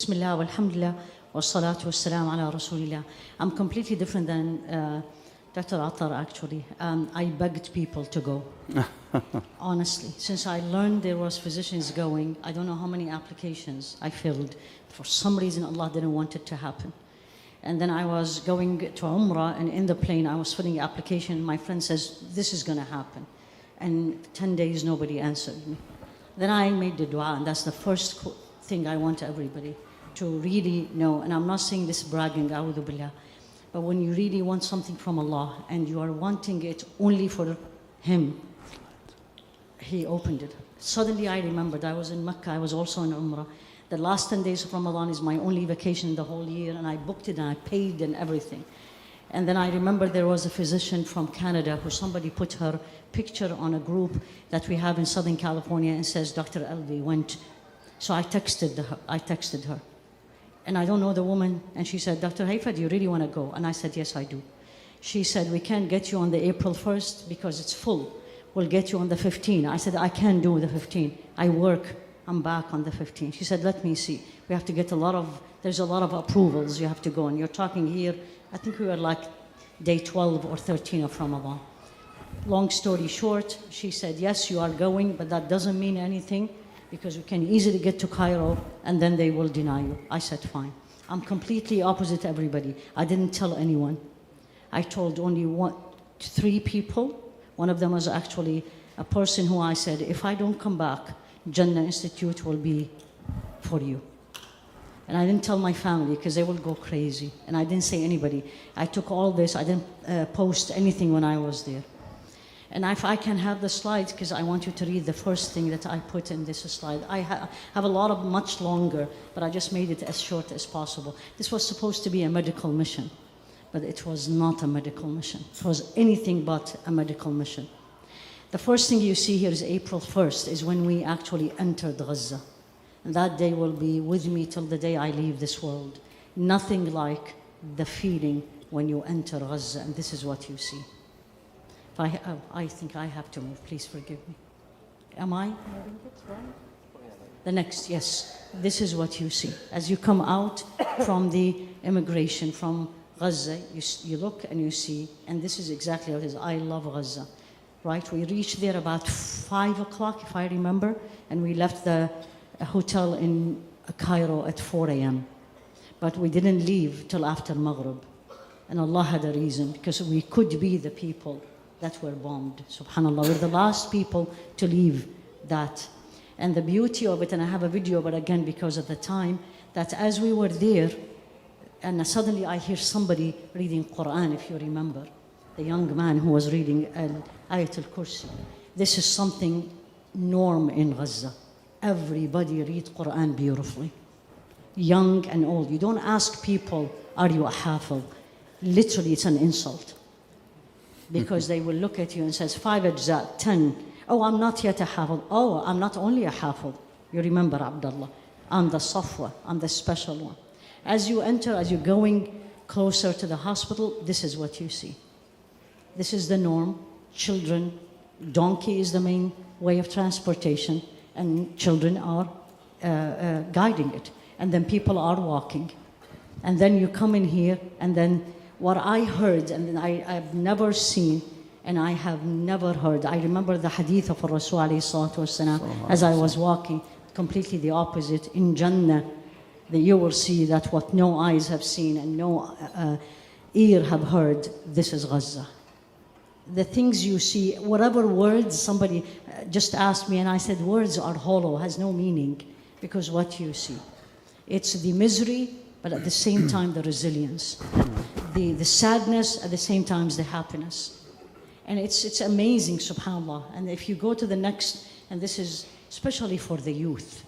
Bismillah, walhamdulillah, wassalatu wassalam ala rasulillah. I'm completely different than Dr. Attar, actually. I begged people to go, honestly. Since I learned there was physicians going, I don't know how many applications I filled. For some reason, Allah didn't want it to happen. And then I was going to Umrah, and in the plane, I was filling the application. My friend says, this is going to happen. And 10 days, nobody answered me. Then I made the dua, and that's the first thing I want everybody to really know. And I'm not saying this bragging, a'udhu billah, but when you really want something from Allah, and you are wanting it only for Him, He opened it. Suddenly I remembered, I was in Mecca, I was also in Umrah. The last 10 days of Ramadan is my only vacation in the whole year, and I booked it and I paid and everything. And then I remember there was a physician from Canada who somebody put her picture on a group that we have in Southern California and says, Dr. Elvi went. So I texted her. And I don't know the woman, and she said, Dr. Haifaa, do you really want to go? And I said, yes, I do. She said, we can't get you on the April 1st because it's full. We'll get you on the 15th. I said, I can't do the 15th. I work. I'm back on the 15th. She said, let me see. We have to get there's a lot of approvals you have to go. And you're talking here, I think we were like day 12 or 13 of Ramadan. Long story short, she said, yes, you are going, but that doesn't mean anything because we can easily get to Cairo and then they will deny you. I said, fine. I'm completely opposite everybody. I didn't tell anyone. I told only 3 people. One of them was actually a person who I said, if I don't come back, Jannah Institute will be for you. And I didn't tell my family because they will go crazy. And I didn't say anybody. I took all this. I didn't post anything when I was there. And if I can have the slides, because I want you to read the first thing that I put in this slide. I have a lot of much longer, but I just made it as short as possible. This was supposed to be a medical mission, but it was not a medical mission. It was anything but a medical mission. The first thing you see here is April 1st, is when we actually entered Gaza. And that day will be with me till the day I leave this world. Nothing like the feeling when you enter Gaza, and this is what you see. I think I have to move, please forgive me. Am I moving it, right? The next, yes. This is what you see. As you come out from the immigration from Gaza, you look and you see, and this is exactly what it is. I love Gaza. Right, we reached there about 5 o'clock, if I remember, and we left the hotel in Cairo at 4 a.m. But we didn't leave till after Maghrib. And Allah had a reason, because we could be the people that were bombed. SubhanAllah, we're the last people to leave that. And the beauty of it, and I have a video, but again, because of the time, that as we were there, and suddenly I hear somebody reading Quran, if you remember. The young man who was reading Ayatul Kursi. This is something norm in Gaza. Everybody reads Quran beautifully. Young and old. You don't ask people, are you a hafiz? Literally, it's an insult. Because they will look at you and says, 5 ajza, 10. Oh, I'm not yet a hafiz. Oh, I'm not only a hafiz. You remember, Abdullah. I'm the Safwa. I'm the special one. As you enter, as you're going closer to the hospital, this is what you see. This is the norm. Children, donkey is the main way of transportation, and children are guiding it. And then people are walking. And then you come in here, and then what I heard, and I've never seen, and I have never heard. I remember the hadith of Rasul alayhi salatu wasalam as I was walking, completely the opposite. In Jannah, that you will see that what no eyes have seen and no ear have heard, this is Gaza. The things you see, whatever words, somebody just asked me, and I said, words are hollow, has no meaning, because what you see. It's the misery, but at the same time, the resilience. The sadness, at the same time, the happiness. And it's amazing, subhanAllah. And if you go to the next, and this is especially for the youth.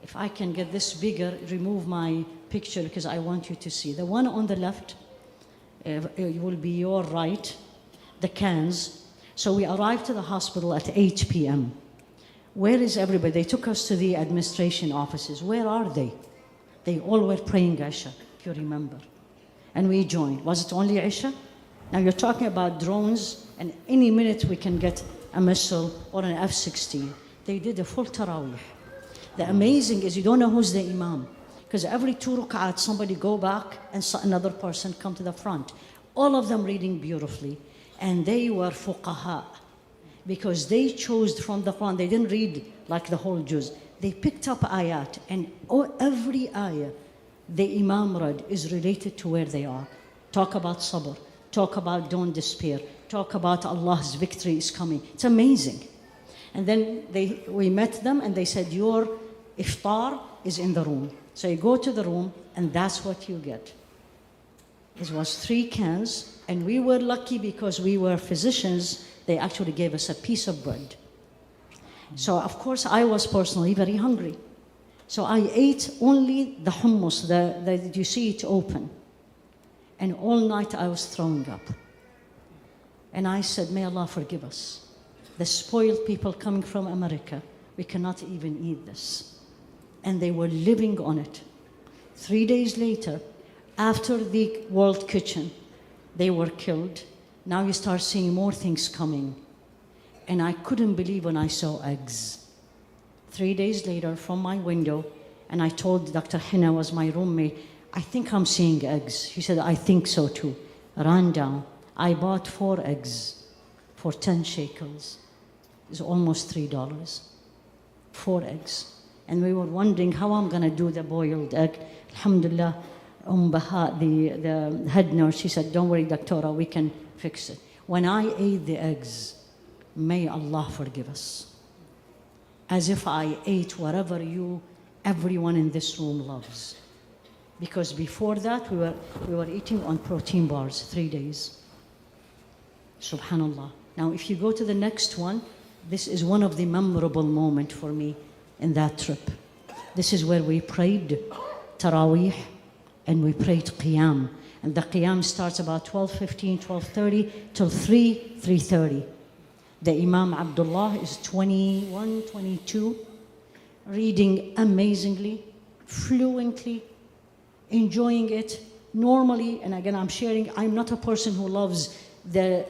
If I can get this bigger, remove my picture, because I want you to see. The one on the left, it will be your right, the cans. So we arrived to the hospital at 8 p.m. Where is everybody? They took us to the administration offices. Where are they? They all were praying Isha, if you remember. And we joined. Was it only Isha? Now you're talking about drones, and any minute we can get a missile or an F-16. They did a full Taraweeh. The amazing is you don't know who's the imam. Because every 2 rak'at, somebody go back and another person come to the front. All of them reading beautifully. And they were fuqaha. Because they chose from the Quran. They didn't read like the whole juz. They picked up ayat. And every ayah the imam read is related to where they are. Talk about sabr. Talk about don't despair. Talk about Allah's victory is coming. It's amazing. And then we met them and they said, your iftar is in the room. So you go to the room and that's what you get. It was 3 cans and we were lucky because we were physicians. They actually gave us a piece of bread. So of course I was personally very hungry. So I ate only the hummus, you see it open. And all night I was throwing up. And I said, may Allah forgive us. The spoiled people coming from America, we cannot even eat this. And they were living on it. 3 days later, after the World Kitchen, they were killed. Now you start seeing more things coming. And I couldn't believe when I saw eggs. 3 days later, from my window, and I told Dr. Hina, was my roommate, I think I'm seeing eggs. He said, I think so too. Ran down. I bought 4 eggs for 10 shekels. It's almost $3. 4 eggs. And we were wondering how I'm going to do the boiled egg. Alhamdulillah, Baha, the head nurse, she said, don't worry, Doctora, we can fix it. When I ate the eggs, may Allah forgive us. As if I ate whatever everyone in this room loves. Because before that, we were eating on protein bars 3 days. Subhanallah. Now, if you go to the next one, this is one of the memorable moments for me in that trip. This is where we prayed Taraweeh and we prayed Qiyam. And the Qiyam starts about 12:15, 12:30 till 3:30. The Imam Abdullah is 21, 22, reading amazingly, fluently, enjoying it. Normally, and again I'm sharing, I'm not a person who loves the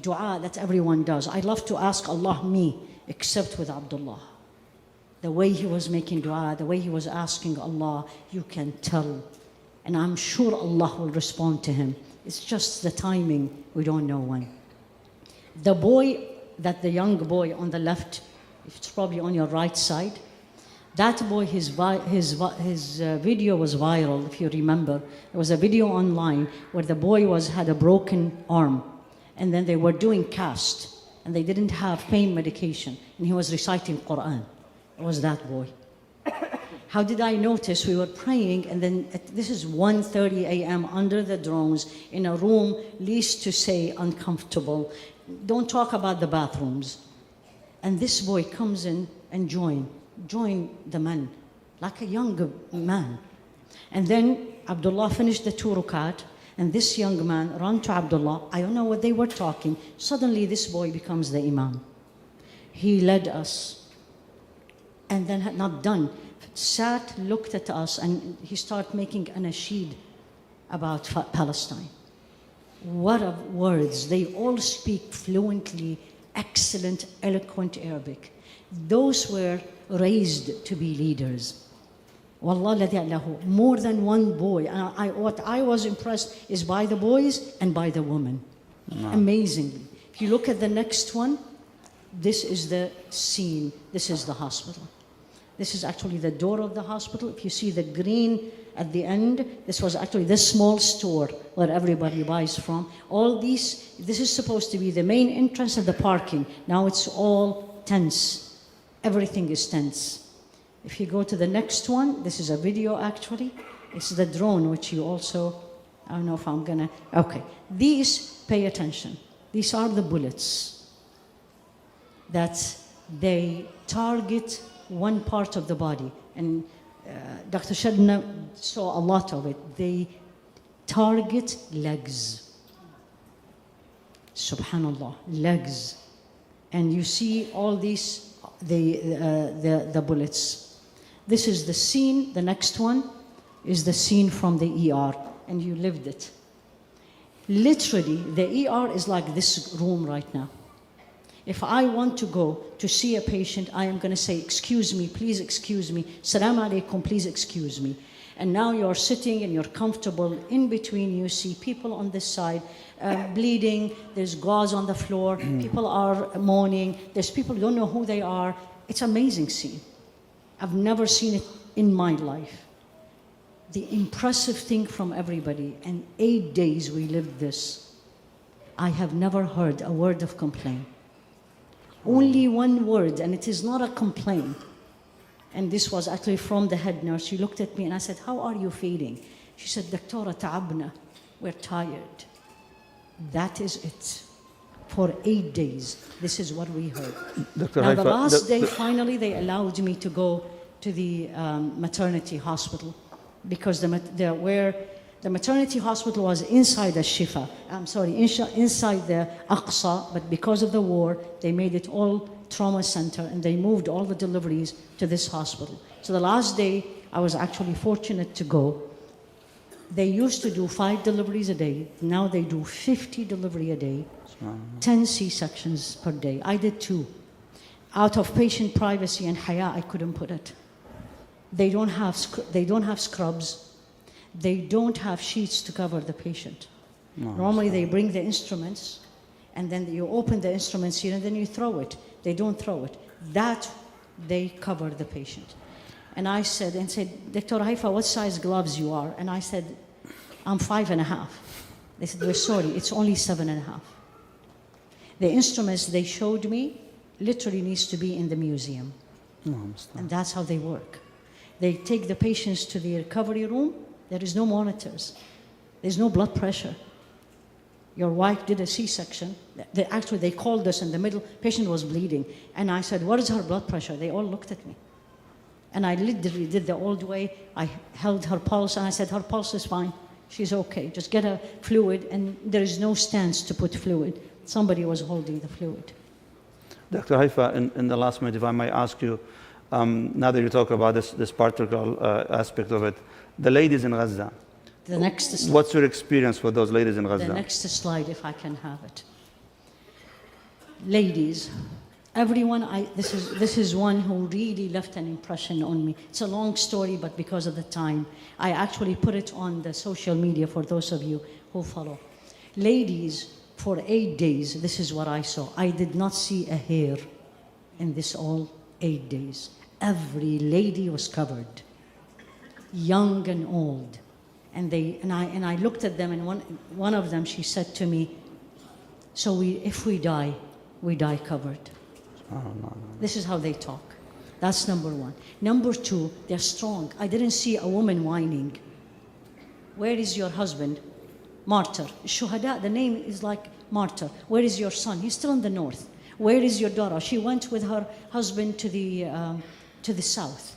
dua that everyone does. I love to ask Allah me, except with Abdullah. The way he was making dua, the way he was asking Allah, you can tell. And I'm sure Allah will respond to him. It's just the timing, we don't know when. The young boy on the left, it's probably on your right side, that boy, his video was viral, if you remember. There was a video online where the boy had a broken arm, and then they were doing cast, and they didn't have pain medication, and he was reciting Quran. It was that boy. How did I notice? We were praying, and then this is 1:30 a.m. under the drones, in a room, least to say uncomfortable. Don't talk about the bathrooms. And this boy comes in and join the men, like a young man. And then Abdullah finished the 2 rakat, and this young man ran to Abdullah. I don't know what they were talking. Suddenly this boy becomes the imam. He led us, and then had not done, sat, looked at us, and he started making an nasheed about Palestine. What of words. They all speak fluently, excellent, eloquent Arabic. Those were raised to be leaders. Wallah ladhi lahu, more than one boy. And what I was impressed is by the boys and by the women. No. Amazingly. If you look at the next one, this is the scene. This is the hospital. This is actually the door of the hospital. If you see the green at the end, this was actually this small store where everybody buys from. All these, this is supposed to be the main entrance and the parking. Now it's all tents. Everything is tents. If you go to the next one, this is a video actually. It's the drone, which you also, I don't know if I'm gonna, okay. These, pay attention. These are the bullets that they target one part of the body. And Dr. Jannah saw a lot of it. They target legs. Subhanallah, legs. And you see all these, the bullets. This is the scene. The next one is the scene from the ER, and you lived it. Literally, the ER is like this room right now. If I want to go to see a patient, I am going to say, excuse me, please excuse me, salam alaikum, please excuse me. And now you're sitting and you're comfortable. In between, you see people on this side bleeding, there's gauze on the floor, people are moaning, there's people who don't know who they are. It's an amazing scene. I've never seen it in my life. The impressive thing from everybody, and 8 days we lived this, I have never heard a word of complaint. Only one word, and it is not a complaint. And this was actually from the head nurse. She looked at me and I said, how are you feeling? She said, Doctora, ta'abna, we're tired. That is it. For 8 days, this is what we heard. Dr. Now, Haifaa, the last day, finally, they allowed me to go to the maternity hospital because the maternity hospital was inside the Shifa. Inside the Aqsa, but because of the war, they made it all trauma center and they moved all the deliveries to this hospital. So the last day, I was actually fortunate to go. They used to do 5 deliveries a day. Now they do 50 deliveries a day, 10 C-sections per day. I did 2. Out of patient privacy and haya, I couldn't put it. They don't have scrubs. They don't have sheets to cover the patient. Normally they bring the instruments and then you open the instruments here and then you throw it. They don't throw it. That they cover the patient. And I said, Dr. Haifaa, what size gloves you are? And I said, I'm 5.5. They said, we're sorry, it's only 7.5. The instruments they showed me literally needs to be in the museum. And that's how they work. They take the patients to the recovery room. There is no monitors. There's no blood pressure. Your wife did a C-section. Actually, they called us in the middle. Patient was bleeding. And I said, what is her blood pressure? They all looked at me. And I literally did the old way. I held her pulse and I said, her pulse is fine. She's okay. Just get a fluid. And there is no stance to put fluid. Somebody was holding the fluid. Dr. Haifaa, in the last minute, if I might ask you, now that you talk about this particular aspect of it, the ladies in Gaza. The next slide. What's your experience with those ladies in Gaza? The next slide, if I can have it. Ladies, everyone, this is one who really left an impression on me. It's a long story, but because of the time, I actually put it on the social media for those of you who follow. Ladies, for 8 days, this is what I saw. I did not see a hair in this all 8 days. Every lady was covered, young and old. And I looked at them, and one of them, she said to me, so if we die covered. Oh, no. This is how they talk. That's number 1. Number 2, they're strong. I didn't see a woman whining. Where is your husband? Martyr. Shuhada, the name is like martyr. Where is your son? He's still in the north. Where is your daughter? She went with her husband to the south.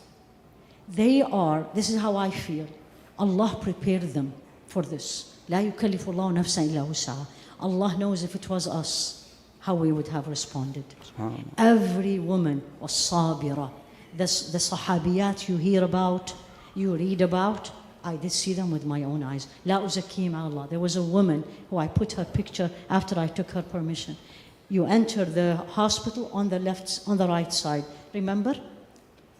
This is how I feel. Allah prepared them for this. لا يكلف الله نفسا إلا وسعها. Allah knows if it was us, how we would have responded. Every woman was sabira. The sahabiyat you hear about, you read about, I did see them with my own eyes. لا أزكيهم على الله. There was a woman who I put her picture after I took her permission. You enter the hospital on the right side. Remember?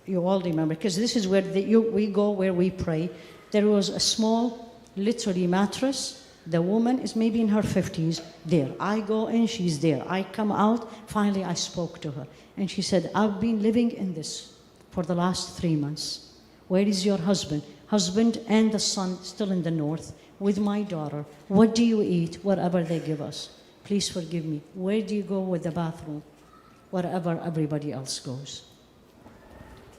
You all remember, because this is where we go, where we pray. There was a small, literally mattress. The woman is maybe in her 50s there. I go in, she's there. I come out, finally I spoke to her. And she said, I've been living in this for the last 3 months. Where is your husband? Husband and the son still in the north with my daughter. What do you eat? Whatever they give us. Please forgive me. Where do you go with the bathroom? Wherever everybody else goes.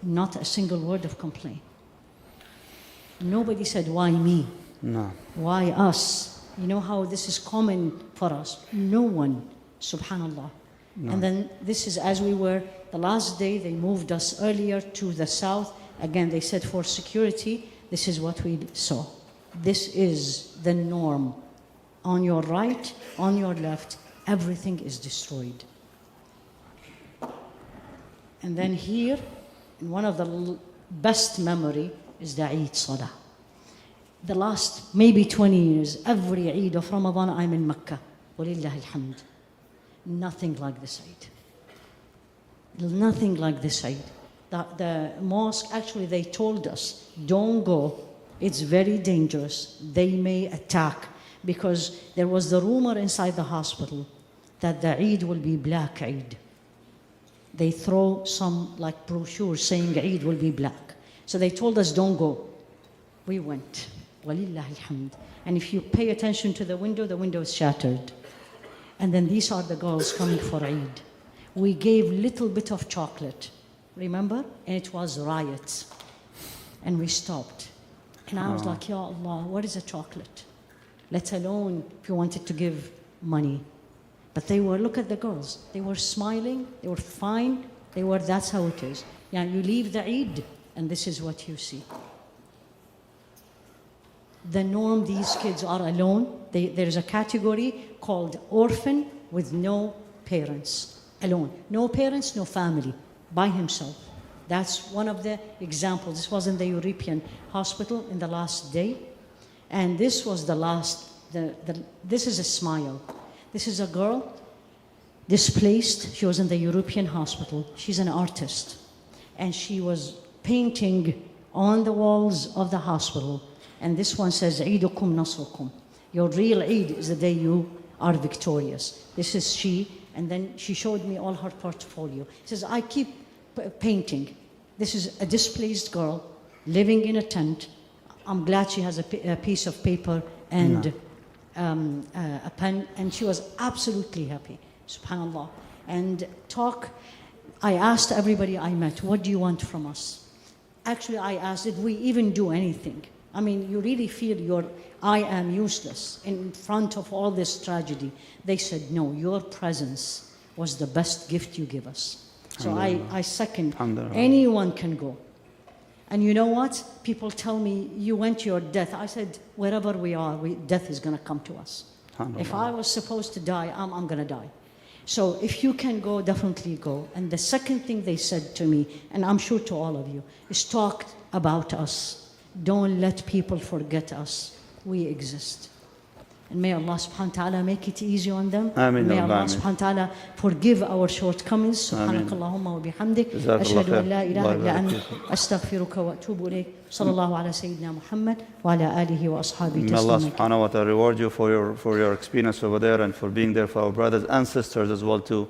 Not a single word of complaint. Nobody said, why me? No. Why us? You know how this is common for us. No one, subhanallah. No. And then this is as we were, the last day they moved us earlier to the south. Again, they said for security, this is what we saw. This is the norm. On your right, on your left, everything is destroyed. And then here, one of the best memory is the Eid Salah. The last maybe 20 years, every Eid of Ramadan, I'm in Mecca. Walillah alhamd. Nothing like this Eid. Nothing like this Eid. The mosque, actually, they told us, don't go. It's very dangerous. They may attack. Because there was the rumor inside the hospital that the Eid will be black Eid. They throw some like brochures saying Eid will be black. So they told us, don't go. We went. Walillahi alhamd. And if you pay attention to the window is shattered. And then these are the girls coming for Eid. We gave little bit of chocolate, remember? And it was riots. And we stopped. And I was like, Ya Allah, what is a chocolate? Let alone if you wanted to give money. But they were, look at the girls. They were smiling, they were fine, that's how it is. Yeah, you leave the Eid, and this is what you see. The norm, these kids are alone. There's a category called orphan with no parents, alone. No parents, no family, by himself. That's one of the examples. This was in the European hospital in the last day. And this was the last, this is a smile. This is a girl displaced. She was in the European hospital. She's an artist. And she was painting on the walls of the hospital. And this one says, Eidukum Nasrukum. Your real Eid is the day you are victorious. This is she. And then she showed me all her portfolio. She says, I keep painting. This is a displaced girl living in a tent. I'm glad she has a piece of paper and a pen, and she was absolutely happy, subhanAllah. And I asked everybody I met, what do you want from us? Actually, I asked, did we even do anything? I mean, you really feel I am useless in front of all this tragedy. They said, no, your presence was the best gift you give us. So I second, anyone can go. And you know what? People tell me, you went to your death. I said, wherever we are, death is going to come to us. If I was supposed to die, I'm going to die. So if you can go, definitely go. And the second thing they said to me, and I'm sure to all of you, is talk about us. Don't let people forget us. We exist. And may Allah subhanahu wa ta'ala make it easy on them. Ameen. May Allah subhanahu wa ta'ala forgive our shortcomings. Subhanakallahumma wa bihamdik. Ashhadu an la ilaha illa anta astaghfiruka wa atubu ilayk. Sallallahu ala sayyidina Muhammad wa ala alihi wa ashabihi. May Allah subhanahu wa ta'ala reward you for your experience over there and for being there for our brothers and sisters as well too.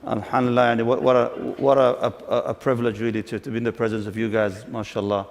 Alhamdulillah, and what a privilege really to be in the presence of you guys, mashallah.